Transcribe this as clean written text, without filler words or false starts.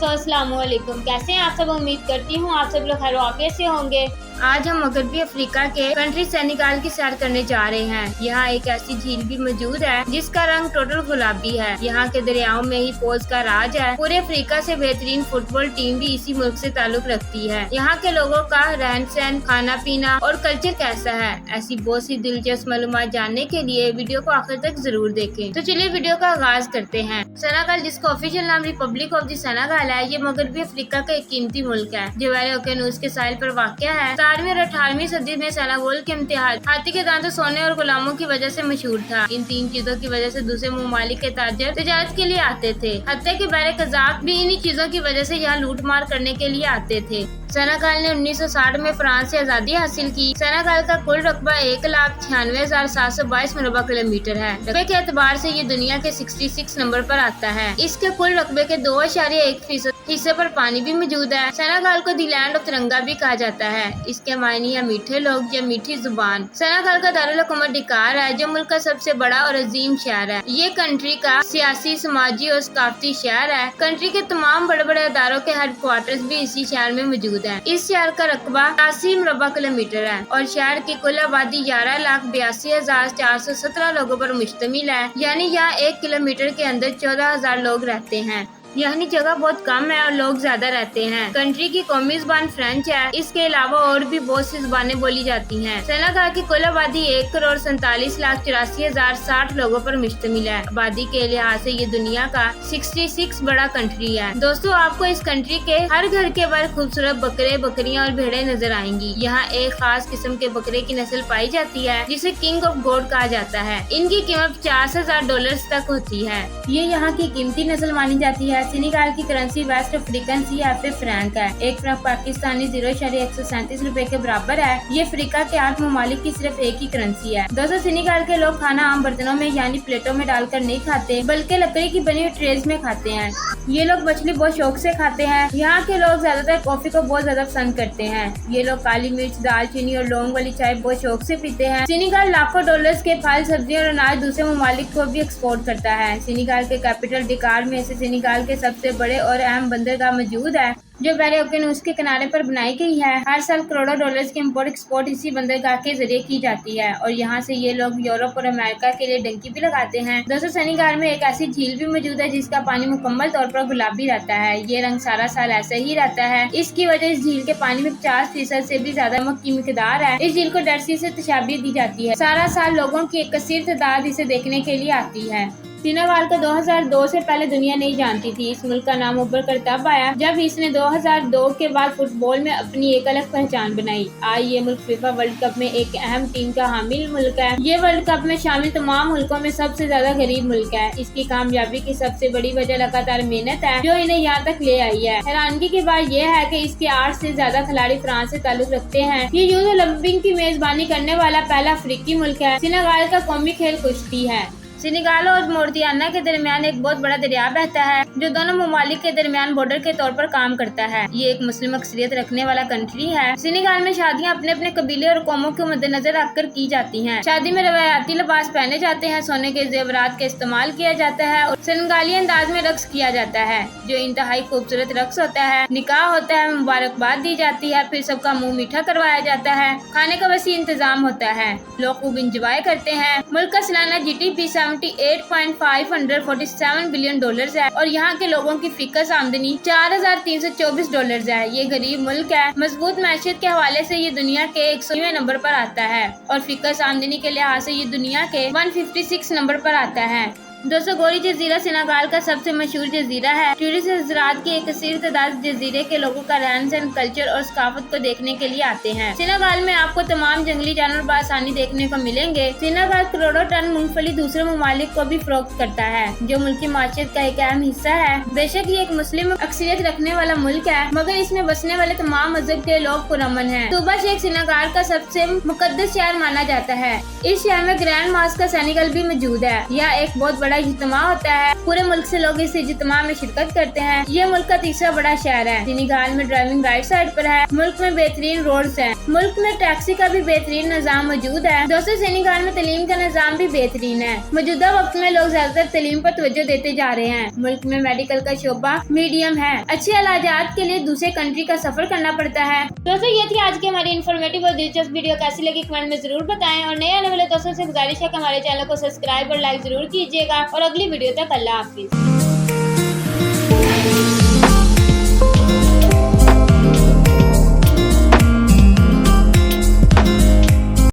दोस्तों अस्सलाम वालेकुम। कैसे हैं आप सब? उम्मीद करती हूँ आप सब लोग खैर वाफियत से होंगे। आज हम मगरबी अफ्रीका के कंट्री सेनेगल की सैर करने जा रहे हैं। यहाँ एक ऐसी झील भी मौजूद है जिसका रंग टोटल गुलाबी है। यहाँ के दरियाओं में ही पोज का राज है। पूरे अफ्रीका से बेहतरीन फुटबॉल टीम भी इसी मुल्क से ताल्लुक रखती है। यहाँ के लोगों का रहन सहन, खाना पीना और कल्चर कैसा है, ऐसी बहुत सी दिलचस्प मालूमात जानने के लिए वीडियो को आखिर तक जरूर देखें। तो चलिए वीडियो का आगाज करते हैं। सेनेगल, जिसका ऑफिशियल नाम रिपब्लिक ऑफ द सेनेगल है, ये मगरबी अफ्रीका का एक कीमती मुल्क है जो वैली ओकेनूस के साहिल पर वाक़या है। 17वीं और 18वीं सदी में सेनेगल के इम्तिहाद हाथी के दांतों, सोने और गुलामों की वजह से मशहूर था। इन तीन चीजों की वजह से दूसरे ममालिक के ताजर तिजारत के लिए आते थे। हत्या के बहरे कज़ाक भी इन्हीं चीजों की वजह से यहाँ लूट मार करने के लिए आते थे। सेनेगल ने 1960 में फ्रांस से आज़ादी हासिल की। सेनेगल का कुल रकबा 1,96,722 मुरबा किलोमीटर है। रकबे के एतबार से ये दुनिया के 66 नंबर पर आता है। इसके कुल रकबे के 2.1% हिस्से पर पानी भी मौजूद है। सेनेगल को दी लैंड ऑफ तिरंगा भी कहा जाता है। इसके मायने या मीठे लोग या मीठी जुबान। सेनेगल का दारुल हुकूमत डकार है जो मुल्क का सबसे बड़ा और अजीम शहर है। ये कंट्री का सियासी, समाजी और सकाफती शहर है। कंट्री के तमाम बड़े बड़े अदारों के हेडक्वार्टर्स भी इसी शहर में मौजूद है। इस शहर का रकबा 80 मुरबा किलोमीटर है और शहर की कुल आबादी 11,82,417 लोगों पर मुश्तमिल है। यानी यहाँ 1 किलोमीटर के अंदर 14,000 लोग रहते हैं। यानी जगह बहुत कम है और लोग ज्यादा रहते हैं। कंट्री की कौमी जुबान फ्रेंच है। इसके अलावा और भी बहुत सी जुबानें बोली जाती हैं। सेनेगल की कुल आबादी 1,47,84,060 लोगों पर मुश्तमिल है। आबादी के लिहाज से ये दुनिया का 66 बड़ा कंट्री है। दोस्तों, आपको इस कंट्री के हर घर के बाहर खूबसूरत बकरे, बकरियां और भेड़ें नजर आएंगी। यहाँ एक खास किस्म के बकरे की नस्ल पाई जाती है जिसे किंग ऑफ गोड कहा जाता है। इनकी कीमत $50,000 तक होती है। ये यहाँ की कीमती नस्ल मानी जाती है। सेनेगल की currency waste African CFA Frank है। एक फ्रैंक पाकिस्तानी 0.137 रुपए के बराबर है। ये अफ्रीका के 8 ममालिक की सिर्फ एक ही करेंसी है। दोस्तों, सेनेगल के लोग खाना आम बर्तनों में यानी प्लेटों में डालकर नहीं खाते बल्कि लकड़ी की बनी हुई ट्रेज में खाते हैं। ये लोग मछली बहुत शौक से खाते हैं। यहाँ के लोग ज्यादातर कॉफी को बहुत ज्यादा पसंद करते हैं। ये लोग काली मिर्च, दालचीनी और लौंग वाली चाय बहुत शौक से पीते हैं। सेनेगल लाखों डॉलर्स के फल, सब्जियां और अनाज दूसरे ममालिक को भी एक्सपोर्ट करता है। सेनेगल के कैपिटल डकार में से सेनेगल के सबसे बड़े और अहम बंदरगाह मौजूद है जो वैली ओकेनूस के किनारे पर बनाई गई है। हर साल करोड़ों डॉलर्स की इम्पोर्ट एक्सपोर्ट इसी बंदरगाह के जरिए की जाती है और यहाँ से ये लोग यूरोप और अमेरिका के लिए डंकी भी लगाते हैं। दोस्तों, सेनेगल में एक ऐसी झील भी मौजूद है जिसका पानी मुकम्मल तौर पर गुलाबी रहता है। ये रंग सारा साल ऐसे ही रहता है। इसकी वजह इस झील के पानी में 50% से भी ज्यादा नमक की मिकदार है। इस झील को डेड सी से तशाबीह दी जाती है। सारा साल लोगों की एक कसीर तादाद इसे देखने के लिए आती है। सेनेगल को 2002 से पहले दुनिया नहीं जानती थी। इस मुल्क का नाम उभर कर तब आया जब इसने 2002 के बाद फुटबॉल में अपनी एक अलग पहचान बनाई। आज ये मुल्क फीफा वर्ल्ड कप में एक अहम टीम का हामिल मुल्क है। ये वर्ल्ड कप में शामिल तमाम मुल्कों में सबसे ज्यादा गरीब मुल्क है। इसकी कामयाबी की सबसे बड़ी वजह लगातार मेहनत है जो इन्हें यहाँ तक ले आई है। हैरानगी की बात यह है कि इसके 8 से ज्यादा खिलाड़ी फ्रांस से ताल्लुक रखते हैं। ये यूथ ओलंपिक की मेजबानी करने वाला पहला अफ्रीकी मुल्क है। सेनेगल का कौमी खेल कुश्ती है। सेनेगल और मोरितानिया के दरमियान एक बहुत बड़ा दरिया बहता है जो दोनों ममालिक के दरमियान बॉर्डर के तौर पर काम करता है। ये एक मुस्लिम अक्सरियत रखने वाला कंट्री है। सेनेगल में शादियां अपने अपने कबीले और कौमों के मद्देनजर रखकर की जाती हैं। शादी में रवायती लिबास पहने जाते हैं, सोने के जेवरात का इस्तेमाल किया जाता है और सेनेगली अंदाज में रक्स किया जाता है जो इंतहाई खूबसूरत रक्स होता है। निकाह होता है, मुबारकबाद दी जाती है, फिर सबका मुँह मीठा करवाया जाता है। खाने का वसी इंतजाम होता है। लोग खूब इंजॉय करते हैं। मुल्क का सालाना GDP 78.547 बिलियन डॉलर्स है और यहाँ के लोगों की फिक्स आमदनी $4,324 है। ये गरीब मुल्क है। मजबूत मैशियत के हवाले से ये दुनिया के 100वें नंबर पर आता है और फिक्स आमदनी के लिहाज से ये दुनिया के 156 नंबर पर आता है। दोस्तों, गोरी जजीरा सेनेगल का सबसे मशहूर जजीरा है। टूरिस्ट हज़रात की एक कसीर तादाद जजीरे के लोगों का रहन सहन, कल्चर और सकाफत को देखने के लिए आते हैं। सेनेगल में आपको तमाम जंगली जानवर बआसानी देखने को मिलेंगे। सेनेगल करोड़ों टन मूंगफली दूसरे ममालिक को भी फरोख्त करता है जो मुल्क की माशियत का एक अहम हिस्सा है। बेशक ये एक मुस्लिम अक्सरियत रखने वाला मुल्क है मगर इसमें बसने वाले तमाम मजहब के लोग पुरअमन हैं। सूबा शेख सेनेगल का सबसे मुकद्दस शहर माना जाता है। इस शहर में ग्रैंड मॉस्क का सेनेगल भी मौजूद है। यह एक बहुत बड़ा इज्तिमा होता है। पूरे मुल्क से लोग इस इज्तिमा में शिरकत करते हैं। ये मुल्क का तीसरा बड़ा शहर है। सेनेगाल में ड्राइविंग राइट साइड पर है। मुल्क में बेहतरीन रोड्स हैं। मुल्क में टैक्सी का भी बेहतरीन निजाम मौजूद है। दोस्तों सेनेगाल में तालीम का निजाम भी बेहतरीन है। मौजूदा वक्त में लोग ज्यादातर तालीम पर तवज्जो देते जा रहे हैं। मुल्क में मेडिकल का शोबा मीडियम है। अच्छे इलाजात के लिए दूसरे कंट्री का सफर करना पड़ता है। दोस्तों ये थी आज की हमारी इन्फॉर्मेटिव और दिलचस्प वीडियो। कैसी लगी कमेंट में जरूर बताएं और नए आने वाले दोस्तों से गुजारिश है कि हमारे चैनल को सब्सक्राइब और लाइक जरूर कीजिएगा और अगली वीडियो तक अल्लाह हाफिज।